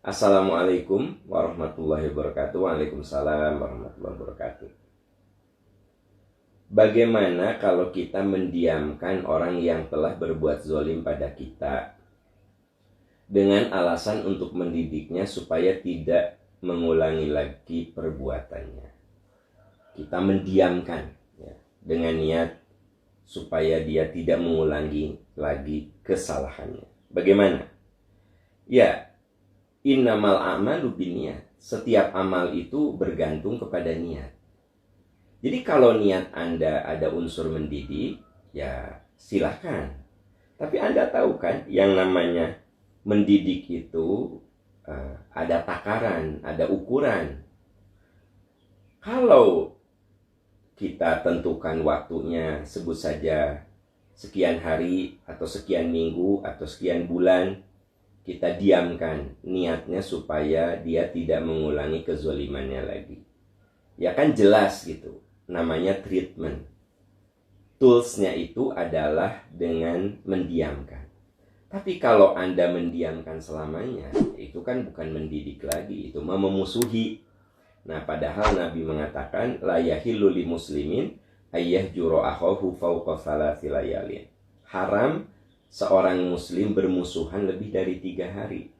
Assalamualaikum warahmatullahi wabarakatuh. Waalaikumsalam warahmatullahi wabarakatuh. Bagaimana kalau kita mendiamkan orang yang telah berbuat zolim pada kita dengan alasan untuk mendidiknya supaya tidak mengulangi lagi perbuatannya? Kita mendiamkan ya, dengan niat supaya dia tidak mengulangi lagi kesalahannya. Bagaimana? Ya, innamal a'malu binniyat. Setiap amal itu bergantung kepada niat. Jadi kalau niat Anda ada unsur mendidik, ya silahkan. Tapi Anda tahu kan yang namanya mendidik itu ada takaran, ada ukuran. Kalau kita tentukan waktunya, sebut saja sekian hari atau sekian minggu atau sekian bulan, kita diamkan niatnya supaya dia tidak mengulangi kezolimannya lagi. Ya kan jelas gitu, namanya treatment. Toolsnya itu adalah dengan mendiamkan. Tapi kalau Anda mendiamkan selamanya, itu kan bukan mendidik lagi, itu memusuhi. Nah, padahal Nabi mengatakan la yahillu li muslimin ayyahjuru akhahu fawqa thalathi layalin. Haram seorang muslim bermusuhan lebih dari 3 hari.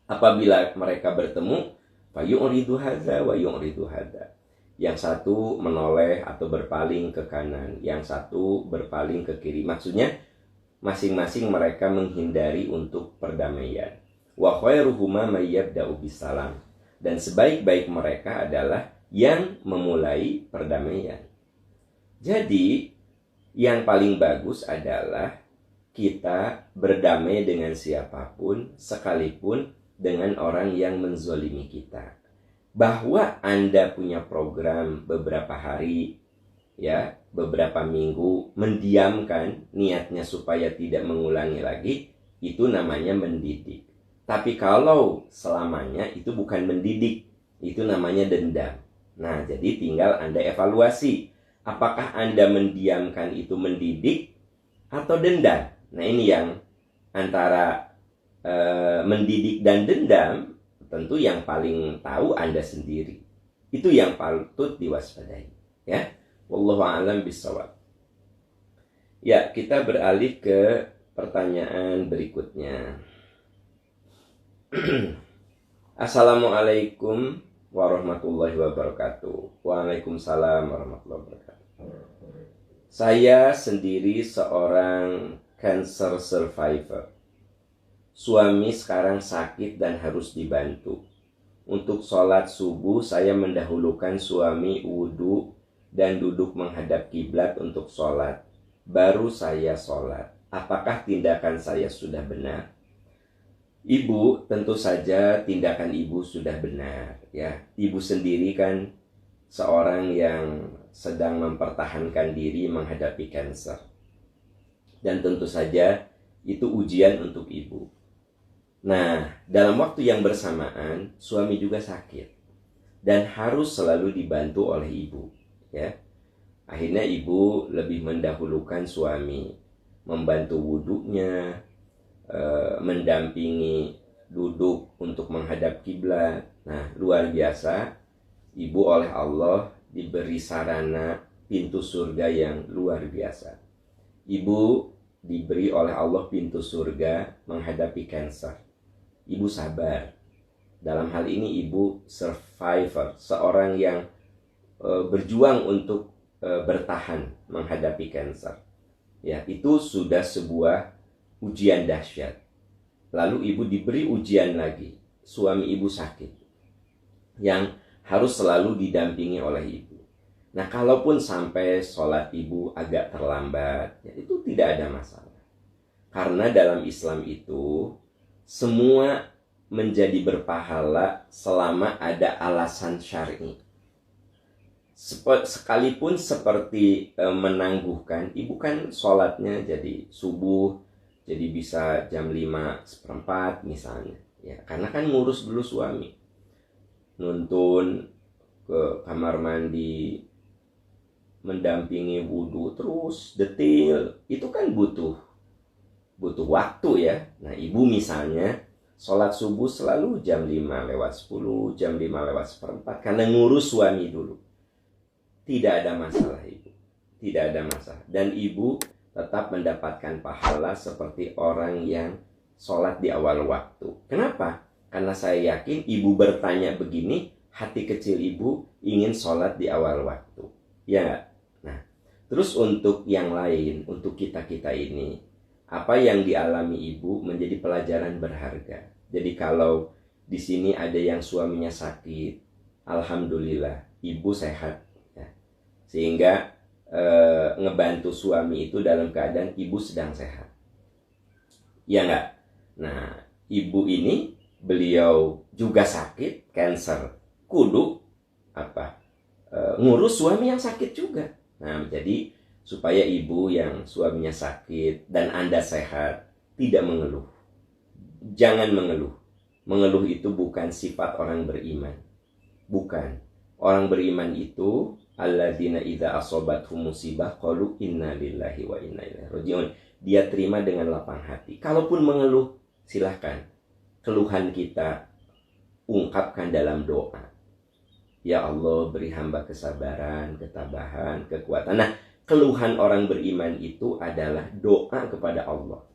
Apabila mereka bertemu, fayu'ridu hadza wa yu'ridu hadza. Yang satu menoleh atau berpaling ke kanan, yang satu berpaling ke kiri. Maksudnya masing-masing mereka menghindari untuk perdamaian. Wa khairuhuma may yabda'u bisalam. Dan sebaik-baik mereka adalah yang memulai perdamaian. Jadi, yang paling bagus adalah kita berdamai dengan siapapun, sekalipun dengan orang yang menzolimi kita. Bahwa Anda punya program beberapa hari, ya, beberapa minggu, mendiamkan niatnya supaya tidak mengulangi lagi, itu namanya mendidik. Tapi kalau selamanya itu bukan mendidik, itu namanya dendam. Nah, jadi tinggal Anda evaluasi. Apakah Anda mendiamkan itu mendidik atau dendam? Nah, ini yang antara mendidik dan dendam, tentu yang paling tahu Anda sendiri. Itu yang patut diwaspadai. Ya, wallahu a'lam bishawab. Ya, kita beralih ke pertanyaan berikutnya. Assalamualaikum warahmatullahi wabarakatuh. Waalaikumsalam warahmatullahi wabarakatuh. Saya sendiri seorang cancer survivor. Suami sekarang sakit dan harus dibantu. Untuk sholat subuh saya mendahulukan suami wudhu dan duduk menghadap kiblat untuk sholat. Baru saya sholat. Apakah tindakan saya sudah benar? Ibu, tentu saja tindakan ibu sudah benar, ya. Ibu sendiri kan seorang yang sedang mempertahankan diri menghadapi kanker. Dan tentu saja itu ujian untuk ibu. Nah, dalam waktu yang bersamaan suami juga sakit dan harus selalu dibantu oleh ibu, ya. Akhirnya ibu lebih mendahulukan suami, membantu wudhunya, mendampingi duduk untuk menghadap kiblat. Nah, luar biasa, ibu oleh Allah diberi sarana pintu surga yang luar biasa. Ibu diberi oleh Allah pintu surga menghadapi kanker. Ibu sabar. Dalam hal ini ibu survivor, seorang yang berjuang untuk bertahan menghadapi kanker. Ya, itu sudah sebuah ujian dahsyat. Lalu ibu diberi ujian lagi. Suami ibu sakit yang harus selalu didampingi oleh ibu. Nah, kalaupun sampai sholat ibu agak terlambat, ya, itu tidak ada masalah. Karena dalam Islam itu semua menjadi berpahala selama ada alasan syar'i. Sekalipun seperti menangguhkan, ibu kan sholatnya jadi subuh, jadi bisa jam 5:15 misalnya, ya, karena kan ngurus dulu suami, nuntun ke kamar mandi, mendampingi wudhu terus detil, itu kan butuh waktu, ya. Nah, ibu misalnya sholat subuh selalu jam 5:10, jam 5:04, karena ngurus suami dulu. Tidak ada masalah ibu, tidak ada masalah. Dan ibu tetap mendapatkan pahala seperti orang yang sholat di awal waktu. Kenapa? Karena saya yakin ibu bertanya begini, hati kecil ibu ingin sholat di awal waktu. Ya nggak? Nah, terus untuk yang lain, untuk kita-kita ini, apa yang dialami ibu menjadi pelajaran berharga. Jadi kalau di sini ada yang suaminya sakit, alhamdulillah ibu sehat, ya. Sehingga ngebantu suami itu dalam keadaan ibu sedang sehat. Ya enggak? Nah, ibu ini beliau juga sakit, cancer. Kudu apa? Ngurus suami yang sakit juga. Nah, jadi supaya ibu yang suaminya sakit dan Anda sehat tidak mengeluh. Jangan mengeluh. Mengeluh itu bukan sifat orang beriman. Bukan. Orang beriman itu alladzina idza asobathum musibah qalu inna lillahi wa inna ilaihi rajiun. Dia terima dengan lapang hati. Kalaupun mengeluh, silahkan. Keluhan kita ungkapkan dalam doa. Ya Allah, beri hamba kesabaran, ketabahan, kekuatan. Nah, keluhan orang beriman itu adalah doa kepada Allah.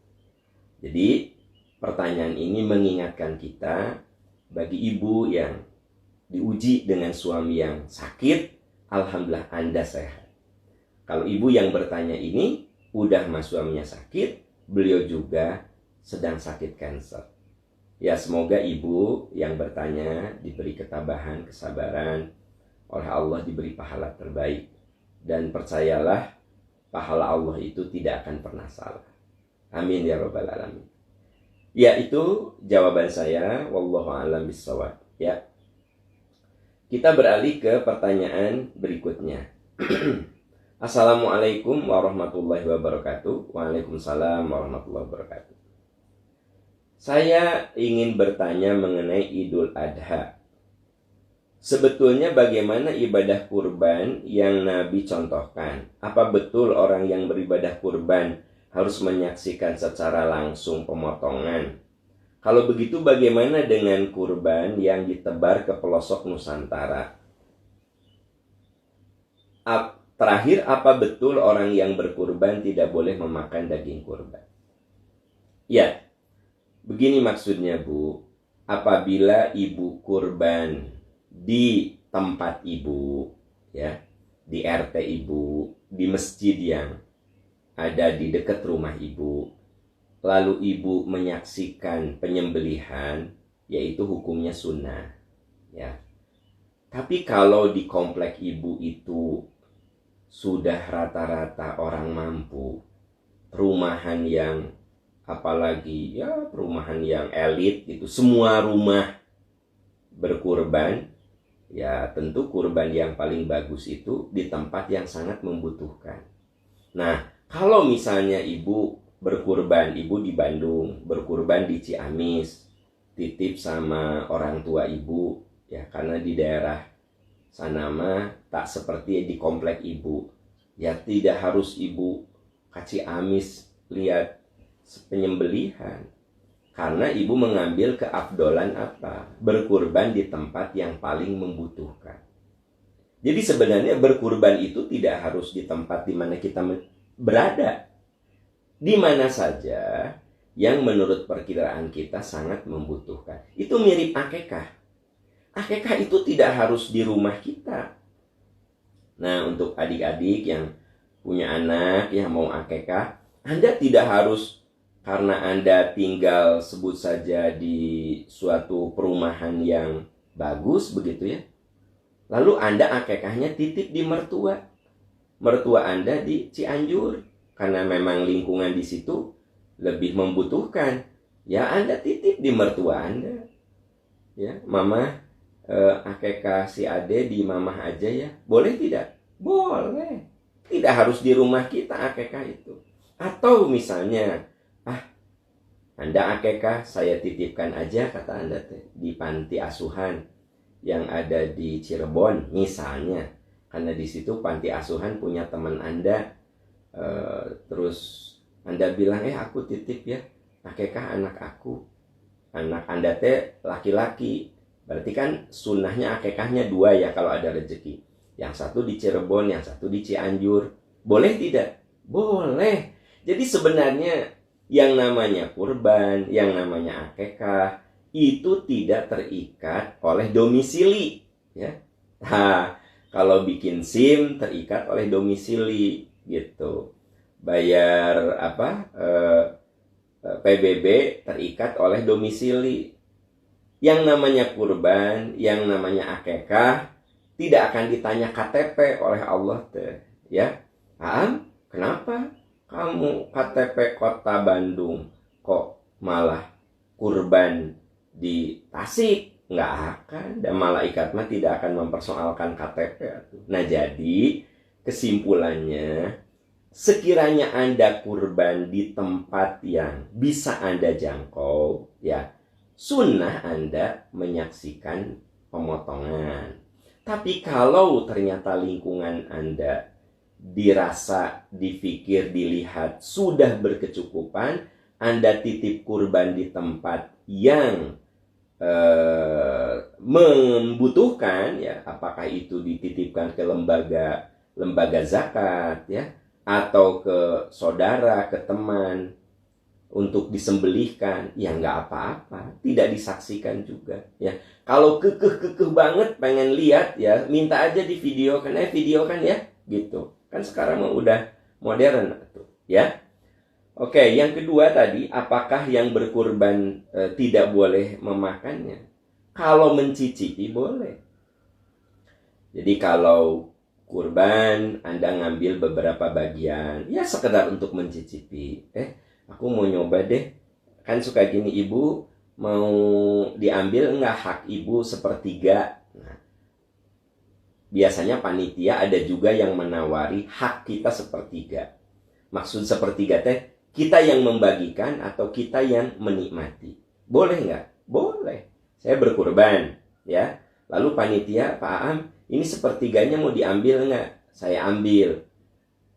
Jadi, pertanyaan ini mengingatkan kita bagi ibu yang diuji dengan suami yang sakit, alhamdulillah Anda sehat. Kalau ibu yang bertanya ini, udah mas suaminya sakit, beliau juga sedang sakit kanker. Ya, semoga ibu yang bertanya diberi ketabahan, kesabaran, oleh Allah diberi pahala terbaik. Dan percayalah, pahala Allah itu tidak akan pernah salah. Amin ya rabbal alamin. Ya, itu jawaban saya. Wallahu a'lam bishawab. Ya. Kita beralih ke pertanyaan berikutnya. Assalamualaikum warahmatullahi wabarakatuh. Waalaikumsalam warahmatullahi wabarakatuh. Saya ingin bertanya mengenai Idul Adha. Sebetulnya bagaimana ibadah kurban yang Nabi contohkan? Apa betul orang yang beribadah kurban harus menyaksikan secara langsung pemotongan? Kalau begitu bagaimana dengan kurban yang ditebar ke pelosok Nusantara? Terakhir, apa betul orang yang berkurban tidak boleh memakan daging kurban? Ya, begini maksudnya Bu. Apabila ibu kurban di tempat ibu, ya, di RT ibu, di masjid yang ada di dekat rumah ibu, lalu ibu menyaksikan penyembelihan, yaitu hukumnya sunnah, ya. Tapi kalau di komplek ibu itu sudah rata-rata orang mampu, perumahan yang apalagi ya perumahan yang elit itu, semua rumah berkurban, ya tentu kurban yang paling bagus itu di tempat yang sangat membutuhkan. Nah, kalau misalnya ibu berkurban, ibu di Bandung, berkurban di Ciamis, titip sama orang tua ibu, ya karena di daerah sana mah tak seperti di komplek ibu, ya tidak harus ibu ke Ciamis lihat penyembelihan, karena ibu mengambil keafdolan apa? Berkurban di tempat yang paling membutuhkan. Jadi sebenarnya berkurban itu tidak harus di tempat di mana kita berada. Di mana saja yang menurut perkiraan kita sangat membutuhkan. Itu mirip akikah. Akikah itu tidak harus di rumah kita. Nah, untuk adik-adik yang punya anak yang mau akikah, Anda tidak harus karena Anda tinggal sebut saja di suatu perumahan yang bagus begitu ya. Lalu Anda akikahnya titip di mertua. Mertua Anda di Cianjur. Karena memang lingkungan di situ lebih membutuhkan. Ya Anda titip di mertua Anda. Ya, Mama akikah si Ade di Mamah aja ya. Boleh tidak? Boleh. Tidak harus di rumah kita akikah itu. Atau misalnya, Anda akikah saya titipkan aja kata Anda di panti asuhan yang ada di Cirebon misalnya. Karena di situ panti asuhan punya teman Anda. Terus Anda bilang aku titip ya akikah anak aku. anak Anda teh laki-laki, berarti kan sunnahnya akikahnya 2 ya kalau ada rezeki. Yang satu di Cirebon, yang satu di Cianjur. Boleh tidak? Boleh. Jadi sebenarnya yang namanya kurban, yang namanya akikah itu tidak terikat oleh domisili, ya. Nah, kalau bikin SIM terikat oleh domisili gitu. Bayar PBB terikat oleh domisili. Yang namanya kurban, yang namanya akikah tidak akan ditanya KTP oleh Allah teh, ya. Kenapa kamu KTP Kota Bandung kok malah kurban di Tasik? Nggak akan, dan malaikat mah tidak akan mempersoalkan KTP. Nah, jadi kesimpulannya, sekiranya Anda kurban di tempat yang bisa Anda jangkau, ya, sunnah Anda menyaksikan pemotongan. Tapi kalau ternyata lingkungan Anda dirasa, dipikir, dilihat sudah berkecukupan, Anda titip kurban di tempat yang membutuhkan, ya, apakah itu dititipkan ke lembaga zakat, ya, atau ke saudara, ke teman untuk disembelihkan, ya nggak apa-apa, tidak disaksikan juga, ya. Kalau kekeh banget pengen lihat, ya, minta aja di video kan, video kan, ya, gitu. Kan sekarang udah modern tuh, ya. Oke, yang kedua tadi, apakah yang berkurban tidak boleh memakannya? Kalau mencicipi boleh. Jadi kalau kurban Anda ngambil beberapa bagian, ya sekedar untuk mencicipi. Aku mau nyoba deh. Kan suka gini, ibu mau diambil nggak hak ibu sepertiga? Nah, biasanya panitia ada juga yang menawari hak kita sepertiga. Maksud sepertiga teh, kita yang membagikan atau kita yang menikmati. Boleh nggak? Boleh. Saya berkurban, ya. Lalu panitia, Pak Aam, ini sepertiganya mau diambil nggak? Saya ambil.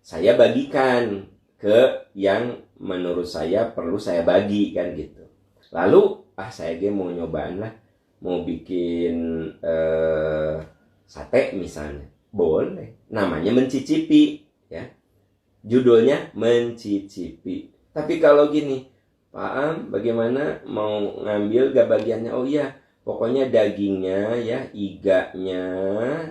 Saya bagikan ke yang menurut saya perlu saya bagi, kan gitu. Lalu saya mau nyobaan lah, mau bikin sate misalnya, boleh. Namanya mencicipi, ya. Judulnya mencicipi. Tapi kalau gini, Pak Am, bagaimana mau ngambil gak bagiannya? Oh iya, pokoknya dagingnya, ya, iganya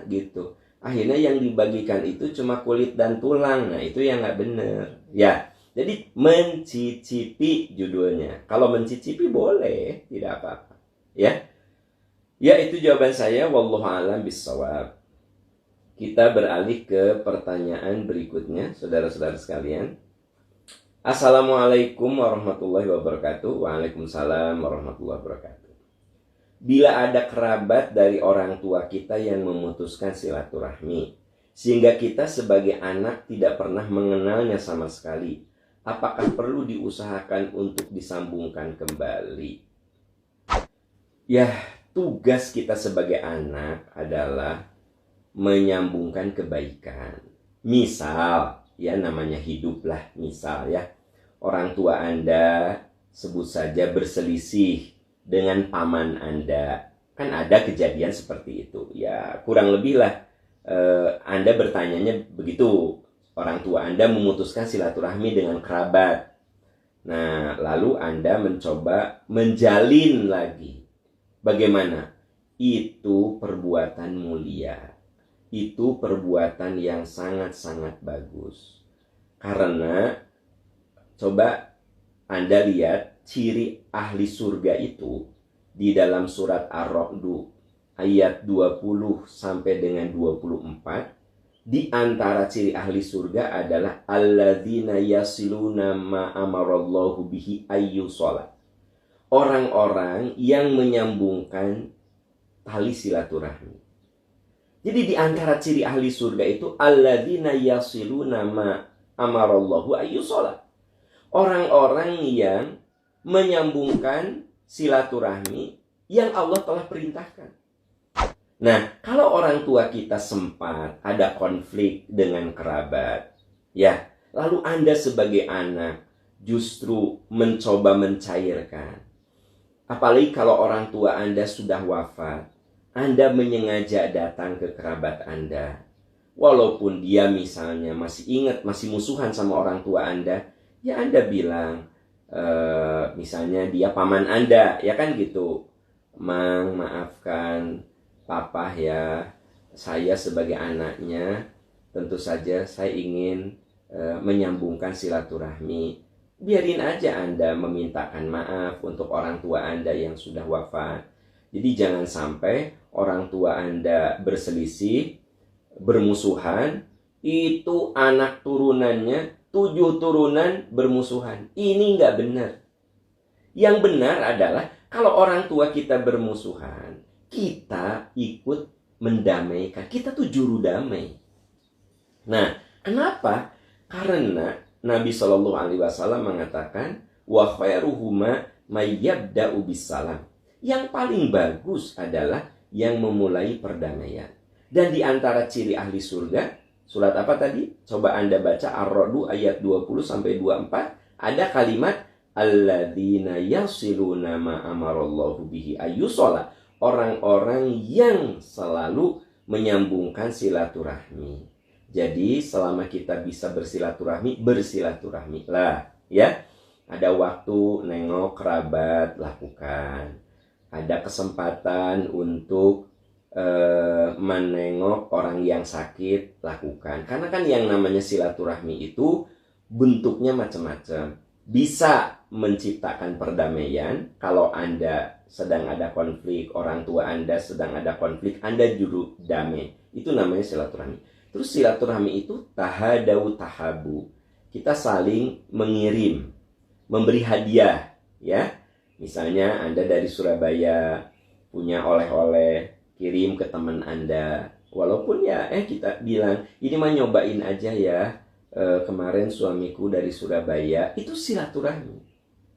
gitu. Akhirnya yang dibagikan itu cuma kulit dan tulang. Nah, itu yang nggak bener, ya. Jadi mencicipi judulnya. Kalau mencicipi boleh, tidak apa-apa, ya. Ya, itu jawaban saya. Wallahu a'lam bishawab. Kita beralih ke pertanyaan berikutnya, saudara-saudara sekalian. Assalamualaikum warahmatullahi wabarakatuh. Waalaikumsalam warahmatullahi wabarakatuh. Bila ada kerabat dari orang tua kita yang memutuskan silaturahmi, sehingga kita sebagai anak tidak pernah mengenalnya sama sekali, apakah perlu diusahakan untuk disambungkan kembali? Ya, tugas kita sebagai anak adalah menyambungkan kebaikan. Misal, ya, namanya hidup lah, misal, ya, orang tua Anda sebut saja berselisih dengan paman Anda. Kan ada kejadian seperti itu, ya, kurang lebih lah. Anda bertanyanya begitu, orang tua Anda memutuskan silaturahmi dengan kerabat. Nah, lalu Anda mencoba menjalin lagi. Bagaimana? Itu perbuatan mulia. Itu perbuatan yang sangat-sangat bagus. Karena coba Anda lihat ciri ahli surga itu di dalam surat Ar-Ra'd ayat 20 sampai dengan 24. Di antara ciri ahli surga adalah alladzina yasiluna ma amarallahu bihi ayyusala. Orang-orang yang menyambungkan tali silaturahmi. Jadi di antara ciri ahli surga itu alladzina yasiluna ma amarallahu ayyusala. Orang-orang yang menyambungkan silaturahmi yang Allah telah perintahkan. Nah, kalau orang tua kita sempat ada konflik dengan kerabat, ya, lalu Anda sebagai anak justru mencoba mencairkan. Apalagi kalau orang tua Anda sudah wafat, Anda menyengaja datang ke kerabat Anda. Walaupun dia misalnya masih ingat, masih musuhan sama orang tua Anda, ya Anda bilang, misalnya dia paman Anda, ya kan gitu. Mang, maafkan papa ya, saya sebagai anaknya, tentu saja saya ingin menyambungkan silaturahmi. Biarin aja Anda memintakan maaf untuk orang tua Anda yang sudah wafat. Jadi jangan sampai orang tua Anda berselisih, bermusuhan, itu anak turunannya 7 turunan bermusuhan. Ini nggak benar. Yang benar adalah kalau orang tua kita bermusuhan, kita ikut mendamaikan. Kita tuh juru damai. Nah, kenapa? Karena Nabi Shallallahu Alaihi Wasallam mengatakan, wa khairuhuma mayyabda'u bisalam. Yang paling bagus adalah yang memulai perdamaian. Dan di antara ciri ahli surga, surat apa tadi? Coba Anda baca Ar-Ra'd ayat 20 sampai 24, ada kalimat alladzina yasiluna ma amarallahu bihi ayyusala. Orang-orang yang selalu menyambungkan silaturahmi. Jadi selama kita bisa bersilaturahmi, bersilaturahmi lah, ya. Ada waktu nengok kerabat, lakukan. Ada kesempatan untuk menengok orang yang sakit, lakukan. Karena kan yang namanya silaturahmi itu bentuknya macam-macam. Bisa menciptakan perdamaian. Kalau Anda sedang ada konflik, orang tua Anda sedang ada konflik, Anda juru damai. Itu namanya silaturahmi. Terus silaturahmi itu tahadau tahabu. Kita saling mengirim, memberi hadiah, ya. Misalnya Anda dari Surabaya punya oleh-oleh, kirim ke teman Anda. Walaupun ya kita bilang, ini mah nyobain aja ya. Kemarin suamiku dari Surabaya, itu silaturahmi.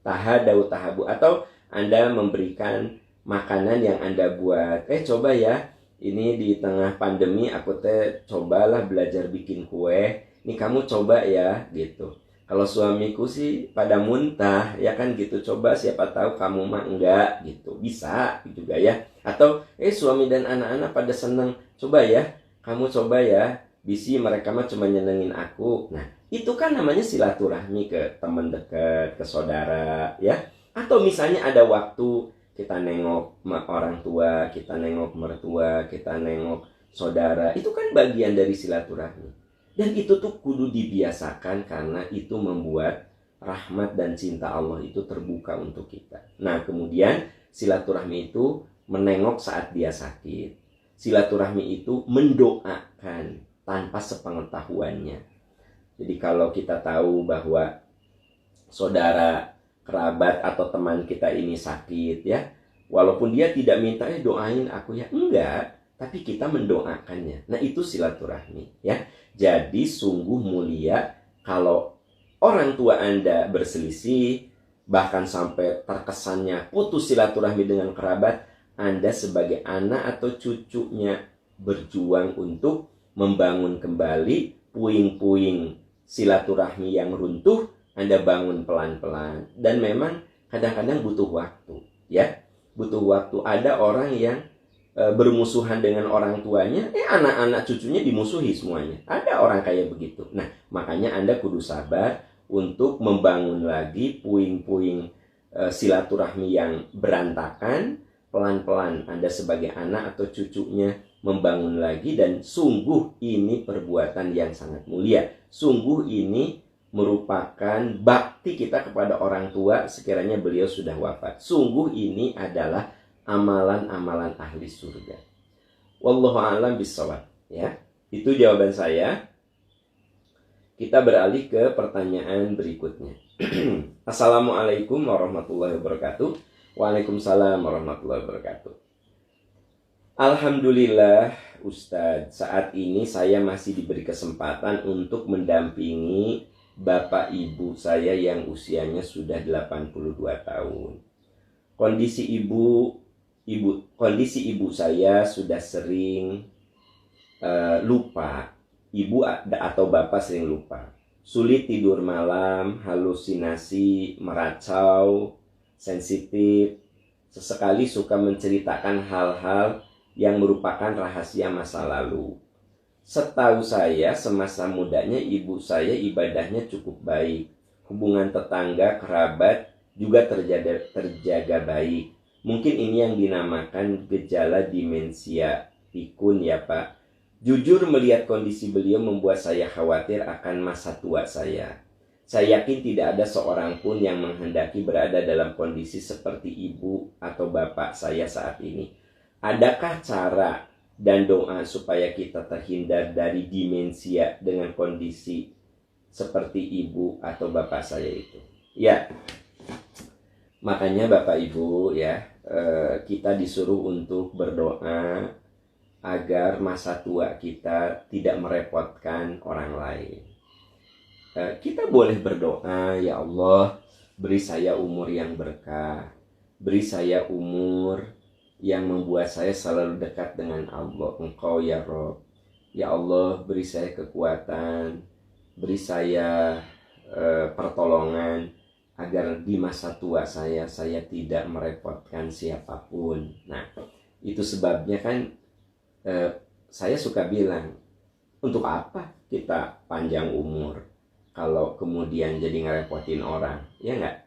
Tahadau tahabu. Atau Anda memberikan makanan yang Anda buat. Coba ya. Ini di tengah pandemi aku cobalah belajar bikin kue. Ini kamu coba ya gitu. Kalau suamiku sih pada muntah ya kan gitu. Coba siapa tahu kamu mah enggak gitu. Bisa juga ya. Atau suami dan anak-anak pada seneng. Coba ya. Kamu coba ya. Bisi mereka mah cuma nyenengin aku. Nah itu kan namanya silaturahmi ke teman dekat, ke saudara ya. Atau misalnya ada waktu kita nengok orang tua, kita nengok mertua, kita nengok saudara. Itu kan bagian dari silaturahmi. Dan itu tuh kudu dibiasakan karena itu membuat rahmat dan cinta Allah itu terbuka untuk kita. Nah kemudian silaturahmi itu menengok saat dia sakit. Silaturahmi itu mendoakan tanpa sepengetahuannya. Jadi kalau kita tahu bahwa saudara, kerabat atau teman kita ini sakit ya, walaupun dia tidak minta doain aku ya, enggak, tapi kita mendoakannya. Nah itu silaturahmi ya. Jadi sungguh mulia kalau orang tua Anda berselisih, bahkan sampai terkesannya putus silaturahmi dengan kerabat, Anda sebagai anak atau cucunya berjuang untuk membangun kembali puing-puing silaturahmi yang runtuh. Anda bangun pelan-pelan. Dan memang kadang-kadang butuh waktu. Ya, butuh waktu. Ada orang yang bermusuhan dengan orang tuanya, anak-anak cucunya dimusuhi semuanya. Ada orang kayak begitu. Nah, makanya Anda kudu sabar untuk membangun lagi puing-puing silaturahmi yang berantakan. Pelan-pelan Anda sebagai anak atau cucunya membangun lagi. Dan sungguh ini perbuatan yang sangat mulia. Sungguh ini merupakan bakti kita kepada orang tua sekiranya beliau sudah wafat. Sungguh ini adalah amalan-amalan ahli surga. Wallahu a'lam bishawab. Ya, itu jawaban saya. Kita beralih ke pertanyaan berikutnya. Assalamualaikum warahmatullahi wabarakatuh. Waalaikumsalam warahmatullahi wabarakatuh. Alhamdulillah Ustadz, saat ini saya masih diberi kesempatan untuk mendampingi bapak ibu saya yang usianya sudah 82 tahun. Kondisi ibu saya sudah sering lupa. Ibu atau bapak sering lupa. Sulit tidur malam, halusinasi, meracau, sensitif, sesekali suka menceritakan hal-hal yang merupakan rahasia masa lalu. Setahu saya, semasa mudanya ibu saya ibadahnya cukup baik. Hubungan tetangga, kerabat juga terjaga baik. Mungkin ini yang dinamakan gejala demensia pikun ya Pak. Jujur melihat kondisi beliau membuat saya khawatir akan masa tua saya. Saya yakin tidak ada seorang pun yang menghendaki berada dalam kondisi seperti ibu atau bapak saya saat ini. Adakah cara dan doa supaya kita terhindar dari demensia dengan kondisi seperti ibu atau bapak saya itu? Ya, makanya Bapak Ibu ya, kita disuruh untuk berdoa agar masa tua kita tidak merepotkan orang lain. Kita boleh berdoa, ya Allah, beri saya umur yang berkah, beri saya umur yang membuat saya selalu dekat dengan Allah, Engkau ya Rob. Ya Allah, beri saya kekuatan, beri saya pertolongan, agar di masa tua saya tidak merepotkan siapapun. Nah, itu sebabnya kan saya suka bilang, untuk apa kita panjang umur kalau kemudian jadi ngerepotin orang, ya enggak?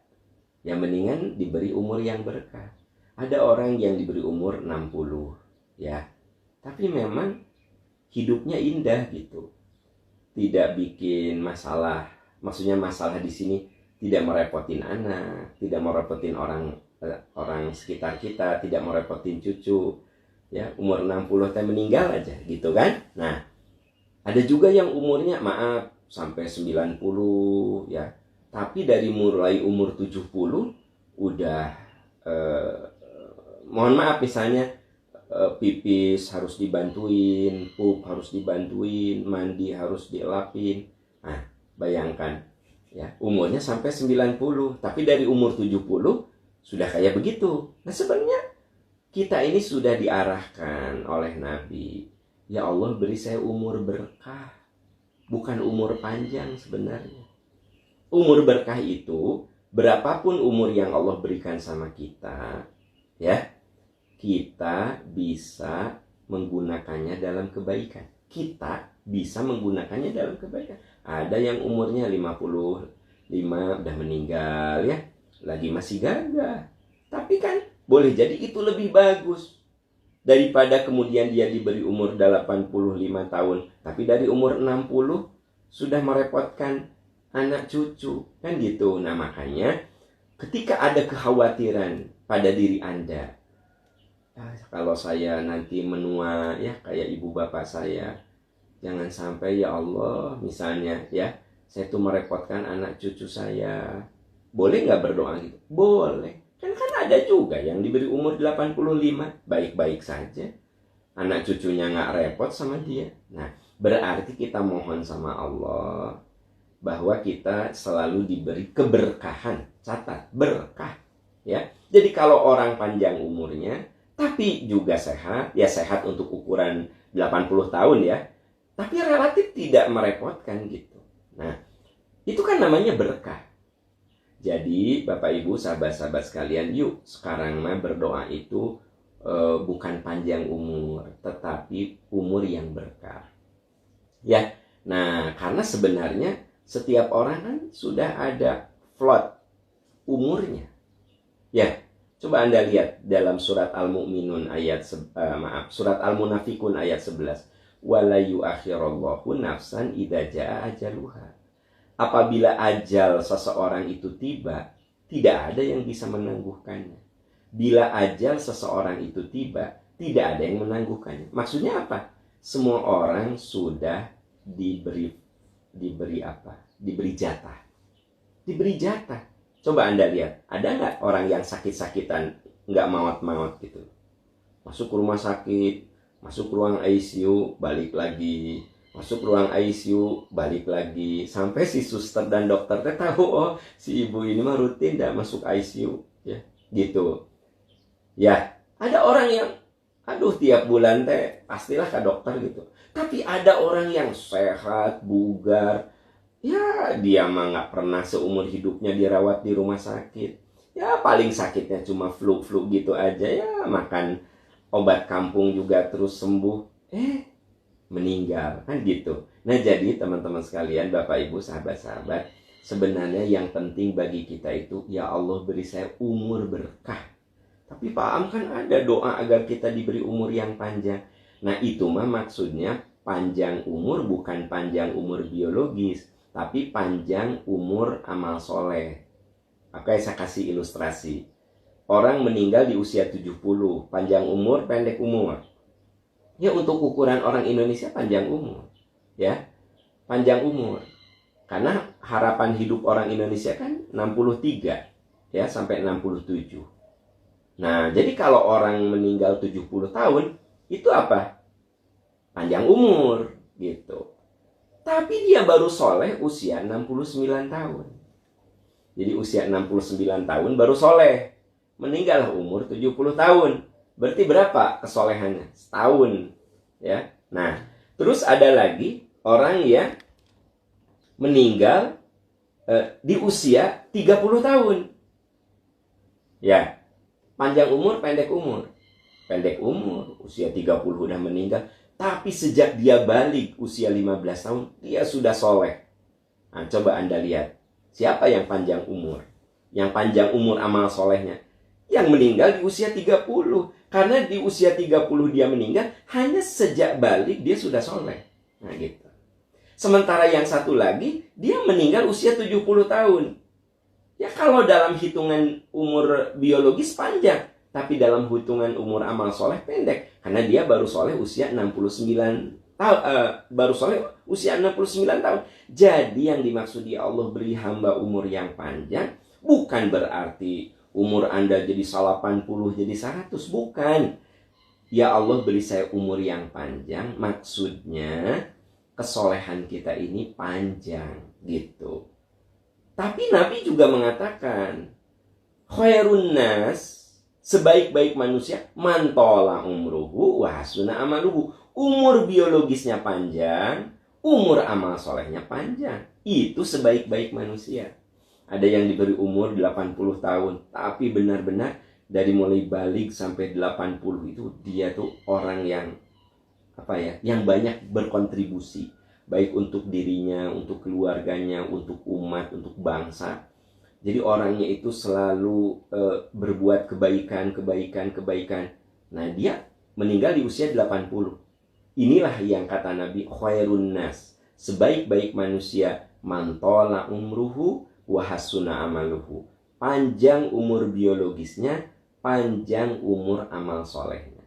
Yang mendingan diberi umur yang berkah. Ada orang yang diberi umur 60, ya. Tapi memang hidupnya indah gitu. Tidak bikin masalah. Maksudnya masalah di sini tidak merepotin anak, tidak merepotin orang sekitar kita, tidak merepotin cucu. Ya, umur 60 teh meninggal aja gitu kan. Nah, ada juga yang umurnya maaf sampai 90 ya. Tapi dari mulai umur 70 udah mohon maaf misalnya pipis harus dibantuin, pup harus dibantuin, mandi harus dielapin. Nah, bayangkan ya, umurnya sampai 90, tapi dari umur 70 sudah kayak begitu. Nah, sebenarnya kita ini sudah diarahkan oleh Nabi. Ya Allah, beri saya umur berkah, bukan umur panjang sebenarnya. Umur berkah itu, berapapun umur yang Allah berikan sama kita, ya, kita bisa menggunakannya dalam kebaikan. Kita bisa menggunakannya dalam kebaikan. Ada yang umurnya 55 udah meninggal ya, lagi masih gagah. Tapi kan boleh jadi itu lebih bagus daripada kemudian dia diberi umur 85 tahun, tapi dari umur 60 sudah merepotkan anak cucu, kan gitu. Nah, makanya ketika ada kekhawatiran pada diri Anda, kalau saya nanti menua ya kayak ibu bapak saya, jangan sampai ya Allah misalnya ya, saya tuh merepotkan anak cucu saya. Boleh nggak berdoa gitu? Boleh. Kan ada juga yang diberi umur 85, baik-baik saja. Anak cucunya nggak repot sama dia. Nah, berarti kita mohon sama Allah bahwa kita selalu diberi keberkahan. Catat, berkah. Ya. Jadi kalau orang panjang umurnya, tapi juga sehat, ya sehat untuk ukuran 80 tahun ya, tapi relatif tidak merepotkan gitu. Nah, itu kan namanya berkah. Jadi Bapak Ibu sahabat-sahabat sekalian, yuk sekarang mah berdoa itu bukan panjang umur, tetapi umur yang berkah. Ya, nah karena sebenarnya setiap orang kan sudah ada plot umurnya. Ya, coba Anda lihat dalam surat Al-Mu'minun ayat surat Al-Munafikun ayat 11. Wala yu'akhirallahu nafsan idza jaa ajaluha. Apabila ajal seseorang itu tiba, tidak ada yang bisa menangguhkannya. Bila ajal seseorang itu tiba, tidak ada yang menangguhkannya. Maksudnya apa? Semua orang sudah diberi apa? Diberi jatah. Diberi jatah. Coba Anda lihat, ada nggak orang yang sakit-sakitan, nggak maut-maut gitu? Masuk ke rumah sakit, masuk ruang ICU, balik lagi. Masuk ruang ICU, balik lagi. Sampai si suster dan dokter tahu, oh si ibu ini mah rutin dah masuk ICU. Ya, gitu. Ya, ada orang yang, aduh tiap bulan teh pastilah ke dokter gitu. Tapi ada orang yang sehat, bugar. Ya, dia mah nggak pernah seumur hidupnya dirawat di rumah sakit. Ya paling sakitnya cuma flu-flu gitu aja, ya makan obat kampung juga terus sembuh. Meninggal, kan gitu. Nah jadi teman-teman sekalian, Bapak Ibu, sahabat-sahabat, sebenarnya yang penting bagi kita itu, ya Allah beri saya umur berkah. Tapi Pak Am, kan ada doa agar kita diberi umur yang panjang. Nah itu mah maksudnya panjang umur, bukan panjang umur biologis, tapi panjang umur amal soleh. Oke, saya kasih ilustrasi. Orang meninggal di usia 70, panjang umur, pendek umur. Ya untuk ukuran orang Indonesia panjang umur, ya panjang umur. Karena harapan hidup orang Indonesia kan 63 ya sampai 67. Nah, jadi kalau orang meninggal 70 tahun itu apa? Panjang umur gitu. Tapi dia baru soleh usia 69 tahun. Jadi usia 69 tahun baru soleh. Meninggal umur 70 tahun. Berarti berapa kesolehannya? Setahun, ya. Nah, terus ada lagi orang yang meninggal di usia 30 tahun. Ya, panjang umur, pendek umur. Pendek umur, usia 30 udah meninggal. Tapi sejak dia balik usia 15 tahun, dia sudah soleh. Nah, coba Anda lihat. Siapa yang panjang umur? Yang panjang umur amal solehnya? Yang meninggal di usia 30. Karena di usia 30 dia meninggal, hanya sejak balik dia sudah soleh. Nah gitu. Sementara yang satu lagi, dia meninggal usia 70 tahun. Ya kalau dalam hitungan umur biologis panjang, tapi dalam hitungan umur amal soleh pendek. Karena dia baru soleh usia 69 tahun. Baru soleh usia 69 tahun. Jadi yang dimaksud ya Allah beri hamba umur yang panjang, bukan berarti umur Anda jadi 80 jadi 100, bukan. Ya Allah beri saya umur yang panjang, maksudnya kesolehan kita ini panjang gitu. Tapi Nabi juga mengatakan, khairun nas, sebaik-baik manusia, mantola umruhu wa hasuna amaluhu. Umur biologisnya panjang, umur amal solehnya panjang. Itu sebaik-baik manusia. Ada yang diberi umur 80 tahun, tapi benar-benar dari mulai balik sampai 80 itu dia tuh orang yang yang banyak berkontribusi, baik untuk dirinya, untuk keluarganya, untuk umat, untuk bangsa. Jadi orangnya itu selalu berbuat kebaikan. Nah, dia meninggal di usia 80. Inilah yang kata Nabi, khairun nas, sebaik-baik manusia, mantola umruhu wahasuna amaluhu. Panjang umur biologisnya, panjang umur amal solehnya.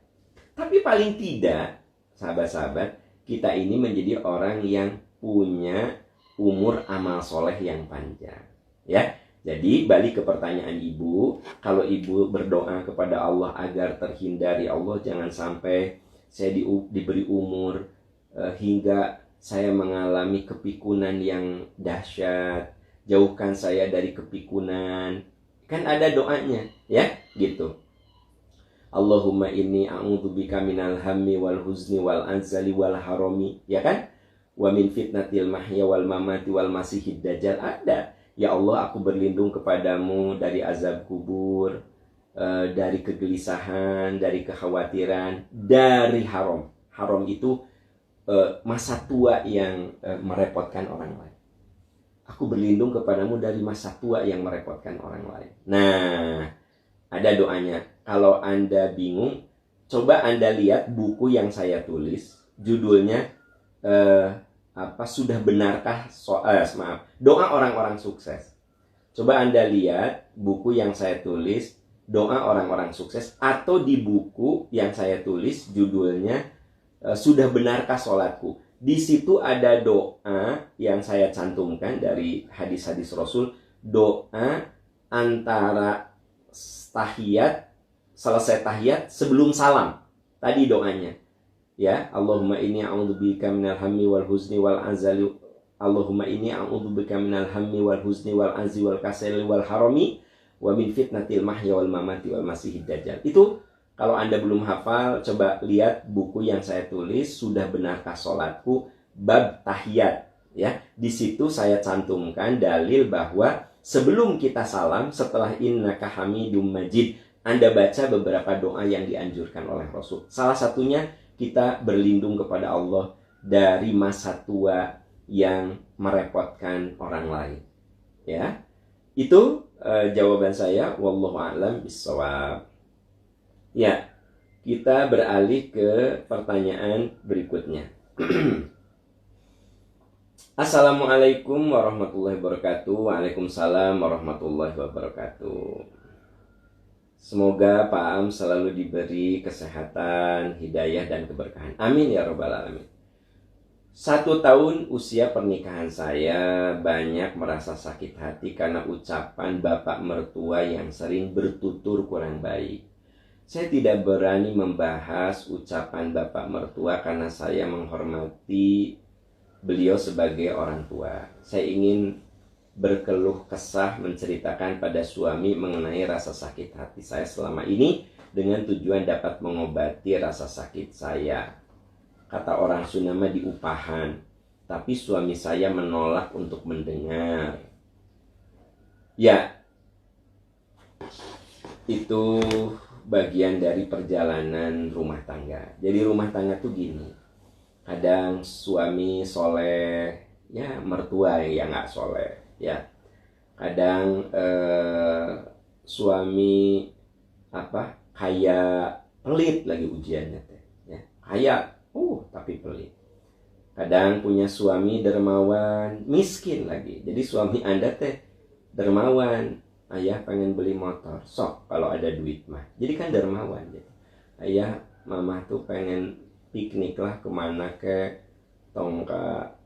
Tapi paling tidak, sahabat-sahabat, kita ini menjadi orang yang punya umur amal soleh yang panjang. Ya, jadi balik ke pertanyaan ibu. Kalau ibu berdoa kepada Allah agar terhindar, ya Allah jangan sampai saya diberi umur hingga saya mengalami kepikunan yang dahsyat, jauhkan saya dari kepikunan. Kan ada doanya, ya, gitu. Allahumma inni a'udzubika minal hammi wal huzni wal anzali wal harami, ya kan? Wa min fitnatil mahya wal mamati wal masihid dajjal, ada. Ya Allah, aku berlindung kepadamu dari azab kubur, dari kegelisahan, dari kekhawatiran, dari haram. Haram itu masa tua yang merepotkan orang lain. Aku berlindung kepadamu dari masa tua yang merepotkan orang lain. Nah, ada doanya. Kalau Anda bingung, coba Anda lihat buku yang saya tulis. Judulnya sudah benarkah doa orang-orang sukses. Coba Anda lihat buku yang saya tulis, doa orang-orang sukses, atau di buku yang saya tulis judulnya sudah benarkah sholatku. Di situ ada doa yang saya cantumkan dari hadis-hadis Rasul. Doa antara tahiyat, selesai tahiyat, sebelum salam. Tadi doanya. Ya, Allahumma inni a'udzubika minal hammi wal huzni wal anzali. Allahumma inni a'udzubika minal hammi wal huzni wal anzi wal kasali wal harami wa min fitnatil mahya wal mamati wal masihid dajjal. Itu kalau Anda belum hafal, coba lihat buku yang saya tulis, Sudah Benarkah Sholatku, bab tahiyat. Ya, di situ saya cantumkan dalil bahwa Sebelum kita salam, setelah innaka hamidum majid, Anda baca beberapa doa yang dianjurkan oleh Rasul. Salah satunya kita berlindung kepada Allah dari masa tua yang merepotkan orang lain. Ya, itu jawaban saya. Wallahu a'lam bishawab. Ya, kita beralih ke pertanyaan berikutnya. Assalamualaikum warahmatullahi wabarakatuh. Waalaikumsalam warahmatullahi wabarakatuh. Semoga Pak Am selalu diberi kesehatan, hidayah, dan keberkahan. Amin ya robbal alamin. 1 tahun usia pernikahan saya banyak merasa sakit hati karena ucapan bapak mertua yang sering bertutur kurang baik. Saya tidak berani membahas ucapan bapak mertua karena saya menghormati beliau sebagai orang tua. Saya ingin berkeluh kesah menceritakan pada suami mengenai rasa sakit hati saya selama ini dengan tujuan dapat mengobati rasa sakit saya. Kata orang Sunda mah diupahan, tapi suami saya menolak untuk mendengar. Ya, itu bagian dari perjalanan rumah tangga. Jadi rumah tangga tuh gini. Kadang suami soleh, ya mertua yang nggak soleh, ya. Kadang suami kayak pelit lagi ujiannya teh, ya. Kayak tapi pelit. Kadang punya suami dermawan, miskin lagi. Jadi suami Anda teh dermawan, ayah pengen beli motor, sok kalau ada duit mah. Jadi kan dermawan gitu. Ayah, mama tuh pengen piknik lah kemana ke tongka,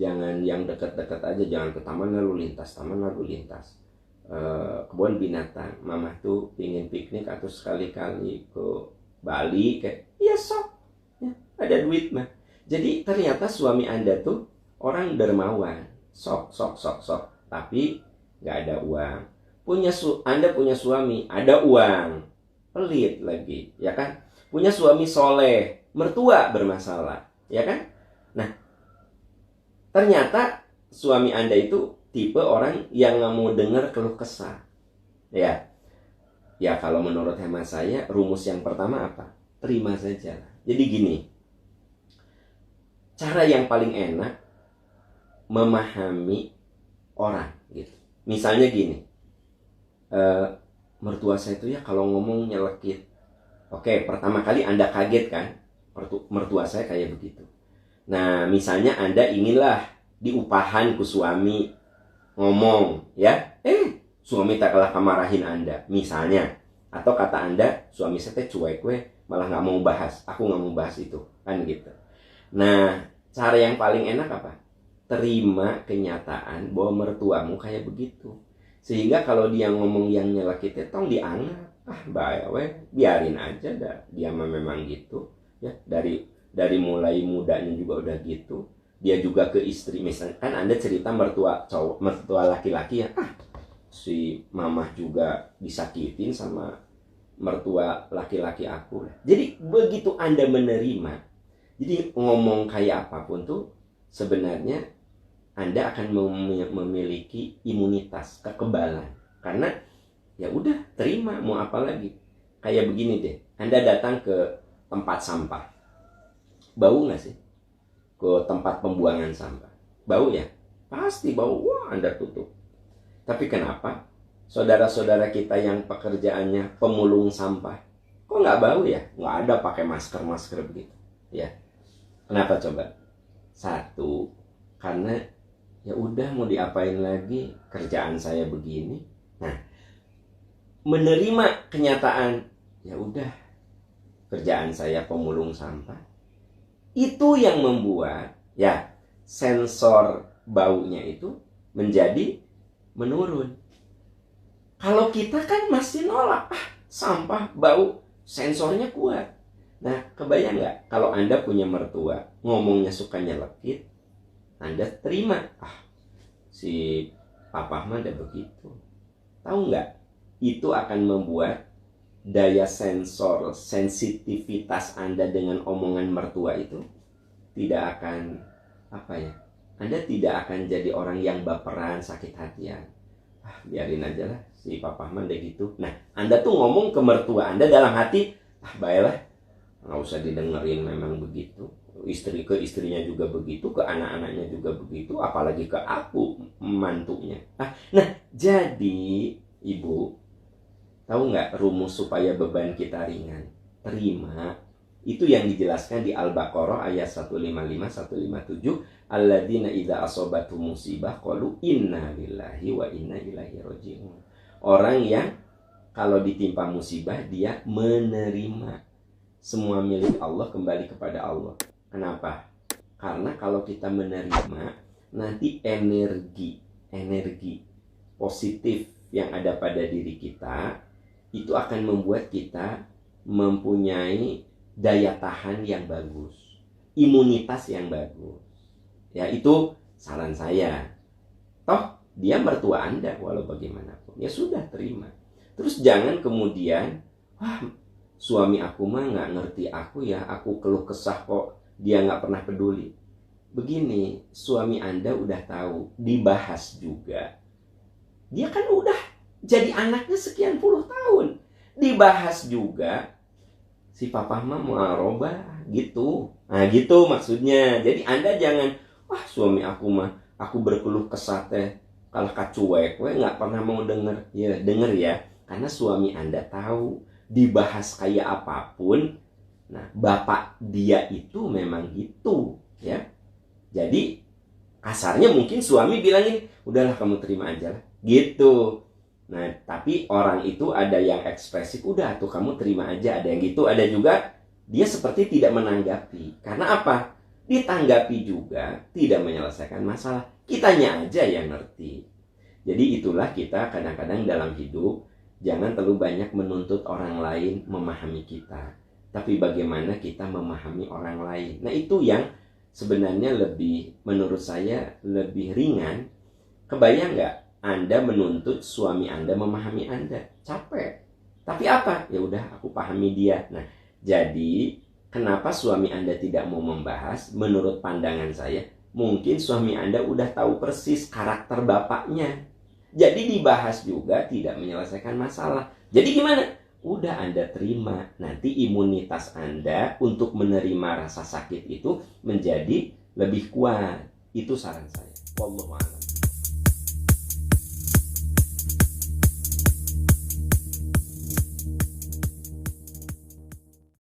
jangan yang deket-deket aja, jangan ke taman lalu lintas, kebun binatang. Mama tuh pingin piknik atau sekali-kali ke Bali kayak, iya sok ya, ada duit mah. Jadi ternyata suami Anda tuh orang dermawan, sok, tapi nggak ada uang. Anda punya suami, ada uang, pelit lagi, ya kan? Punya suami soleh, mertua bermasalah, ya kan? Nah, ternyata suami Anda itu tipe orang yang nggak mau dengar keluh kesah. Ya, kalau menurut hemat saya, rumus yang pertama apa? Terima saja. Jadi gini, cara yang paling enak memahami orang, gitu. Misalnya gini, mertua saya itu ya kalau ngomong nyelekit. Oke, pertama kali Anda kaget kan? Mertua saya kayak begitu. Nah, misalnya Anda inginlah diupahan ku suami ngomong, ya. Suami tak kalah marahin Anda, misalnya. Atau kata Anda, suami saya teh cuek malah nggak mau bahas. Aku nggak mau bahas itu, kan gitu. Nah, cara yang paling enak apa? Terima kenyataan bahwa mertuamu kayak begitu. Sehingga kalau dia ngomong yang nyelekit, tong dianggap. Biarin aja dah. Dia memang gitu. Ya, dari mulai mudanya juga udah gitu. Dia juga ke istri, misalnya kan Anda cerita mertua laki-laki ya, si mamah juga disakitin sama mertua laki-laki aku. Jadi begitu Anda menerima, jadi ngomong kayak apapun tuh sebenarnya Anda akan memiliki imunitas, kekebalan. Karena ya udah, terima, mau apa lagi. Kayak begini deh, Anda datang ke tempat sampah, bau nggak sih? Ke tempat pembuangan sampah, bau ya? Pasti bau. Wah, Anda tutup. Tapi kenapa saudara-saudara kita yang pekerjaannya pemulung sampah, kok nggak bau ya? Nggak ada pakai masker begitu, ya? Kenapa coba? Satu, karena ya udah, mau diapain lagi, kerjaan saya begini. Nah, menerima kenyataan, ya udah, kerjaan saya pemulung sampah, itu yang membuat ya sensor baunya itu menjadi menurun. Kalau kita kan masih nolak, sampah bau, sensornya kuat. Nah, kebayang nggak kalau Anda punya mertua ngomongnya suka nyelekit, Anda terima, si papa mah ada begitu. Tahu nggak? Itu akan membuat daya sensor, sensitivitas Anda dengan omongan mertua itu tidak akan Anda tidak akan jadi orang yang baperan, sakit hatian. biarin aja lah si papa mah deh gitu. Nah, Anda tuh ngomong ke mertua Anda dalam hati, baiklah, nggak usah didengerin, memang begitu. Istri ke istrinya juga begitu, ke anak-anaknya juga begitu, apalagi ke aku, mantunya. Nah, jadi ibu, tahu nggak rumus supaya beban kita ringan? Terima. Itu yang dijelaskan di Al-Baqarah ayat 155 157, alladzina idza asabatu musibah qalu inna lillahi wa inna ilaihi raji'un. Orang yang kalau ditimpa musibah dia menerima. Semua milik Allah kembali kepada Allah. Kenapa? Karena kalau kita menerima, nanti energi positif yang ada pada diri kita itu akan membuat kita mempunyai daya tahan yang bagus, imunitas yang bagus. Ya, itu saran saya. Toh dia mertua Anda walau bagaimanapun, ya sudah terima. Terus jangan kemudian, suami aku mah nggak ngerti aku ya, aku keluh kesah kok dia nggak pernah peduli. Begini, suami Anda udah tahu, dibahas juga. Dia kan udah jadi anaknya sekian puluh tahun, dibahas juga. Si papa mah mau arobah gitu. Nah gitu maksudnya. Jadi Anda jangan, suami aku mah, aku berkeluh kesah teh kalau kacuek, nggak pernah mau denger. Ya denger ya, karena suami Anda tahu dibahas kayak apapun. Nah bapak dia itu memang gitu ya. Jadi kasarnya mungkin suami bilangin, udahlah kamu terima aja lah gitu. Nah, tapi orang itu ada yang ekspresif, udah tuh kamu terima aja. Ada yang gitu, ada juga dia seperti tidak menanggapi. Karena apa? Ditanggapi juga tidak menyelesaikan masalah. Kitanya aja yang ngerti. Jadi itulah kita kadang-kadang dalam hidup, jangan terlalu banyak menuntut orang lain memahami kita. Tapi bagaimana kita memahami orang lain. Nah, itu yang sebenarnya lebih, menurut saya, lebih ringan. Kebayang nggak? Anda menuntut suami Anda memahami Anda, capek. Tapi apa? Ya udah, aku pahami dia. Nah, jadi kenapa suami Anda tidak mau membahas? Menurut pandangan saya, mungkin suami Anda udah tahu persis karakter bapaknya. Jadi dibahas juga tidak menyelesaikan masalah. Jadi gimana? Udah Anda terima. Nanti imunitas Anda untuk menerima rasa sakit itu menjadi lebih kuat. Itu saran saya. Wallahu a'lam.